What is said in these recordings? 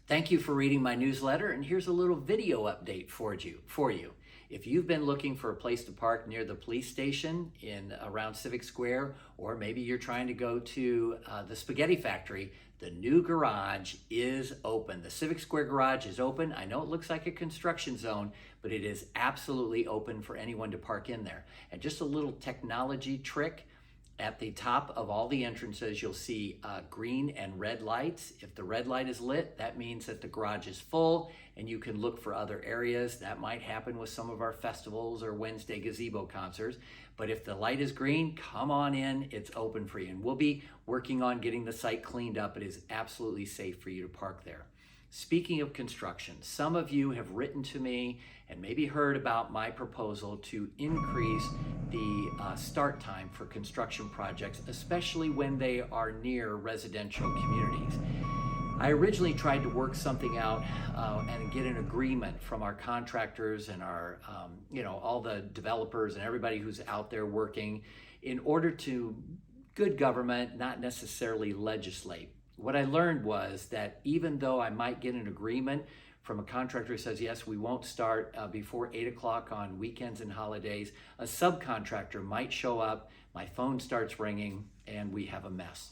Thank you for reading my newsletter, and here's a little video update for you. If you've been looking for a place to park near the police station in around Civic Square, or maybe you're trying to go to the Spaghetti Factory, the new garage is open. The Civic Square garage is open. I know it looks like a construction zone, but it is absolutely open for anyone to park in there. And just a little technology trick. At the top of all the entrances, you'll see green and red lights. If the red light is lit, that means that the garage is full and you can look for other areas. That might happen with some of our festivals or Wednesday gazebo concerts. But if the light is green, come on in, it's open for you. And we'll be working on getting the site cleaned up. It is absolutely safe for you to park there. Speaking of construction, some of you have written to me and maybe heard about my proposal to increase the start time for construction projects, especially when they are near residential communities. I originally tried to work something out and get an agreement from our contractors and our, all the developers and everybody who's out there working in order to good government, not necessarily legislate. What I learned was that even though I might get an agreement from a contractor who says, yes, we won't start before 8 o'clock on weekends and holidays, a subcontractor might show up, my phone starts ringing, and we have a mess.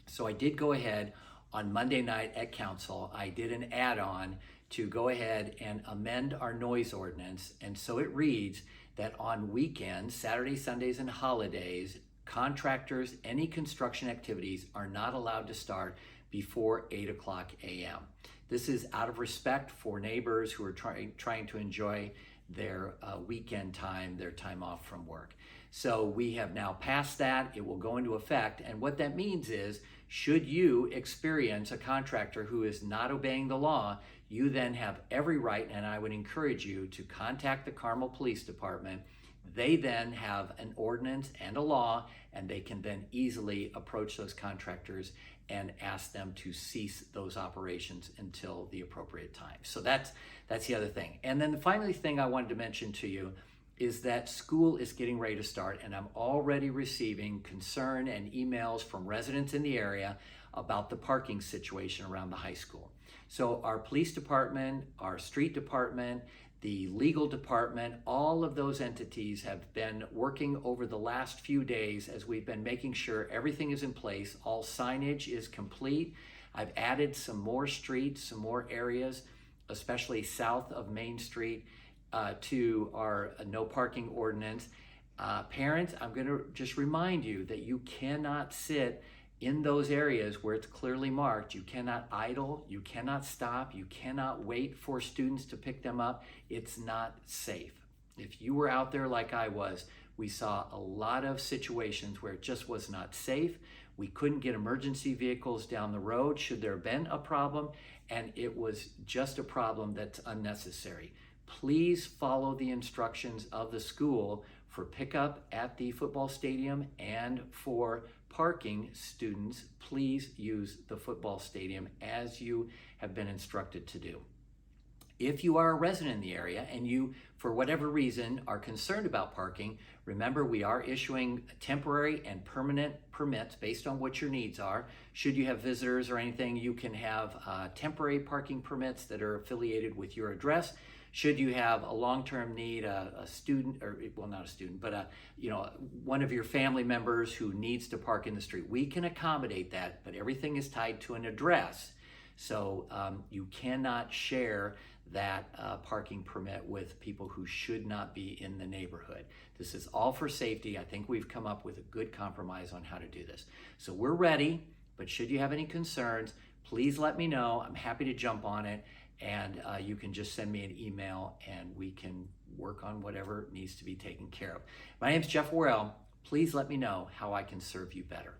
So I did go ahead on Monday night at council, I did an add-on to go ahead and amend our noise ordinance. And so it reads that on weekends, Saturdays, Sundays, and holidays, contractors, any construction activities are not allowed to start before 8 o'clock a.m. This is out of respect for neighbors who are trying to enjoy their weekend time, their time off from work. So we have now passed that. It will go into effect. And what that means is, should you experience a contractor who is not obeying the law, you then have every right, and I would encourage you to contact the Carmel Police Department. They then have an ordinance and a law, and they can then easily approach those contractors and ask them to cease those operations until the appropriate time. So that's the other thing. And then the final thing I wanted to mention to you is that school is getting ready to start, and I'm already receiving concern and emails from residents in the area about the parking situation around the high school. So our police department, our street department, the legal department, all of those entities have been working over the last few days as we've been making sure everything is in place. All signage is complete. I've added some more streets, some more areas, especially south of Main Street, to our no parking ordinance. Parents, I'm going to just remind you that you cannot sit in those areas where it's clearly marked. You cannot idle, you cannot stop, you cannot wait for students to pick them up. It's not safe. If you were out there like I was, we saw a lot of situations where it just was not safe. We couldn't get emergency vehicles down the road should there have been a problem, and it was just a problem that's unnecessary. Please follow the instructions of the school for pickup at the football stadium, and for parking, students, please use the football stadium as you have been instructed to do. If you are a resident in the area and you, for whatever reason, are concerned about parking, remember we are issuing temporary and permanent permits based on what your needs are. Should you have visitors or anything, you can have temporary parking permits that are affiliated with your address. Should you have a long-term need, a student, or well, not a student, but one of your family members who needs to park in the street, we can accommodate that, but everything is tied to an address. So you cannot share that parking permit with people who should not be in the neighborhood. This is all for safety. I think we've come up with a good compromise on how to do this. So we're ready, but should you have any concerns, please let me know. I'm happy to jump on it. And you can just send me an email and we can work on whatever needs to be taken care of. My name's Jeff Worrell. Please let me know how I can serve you better.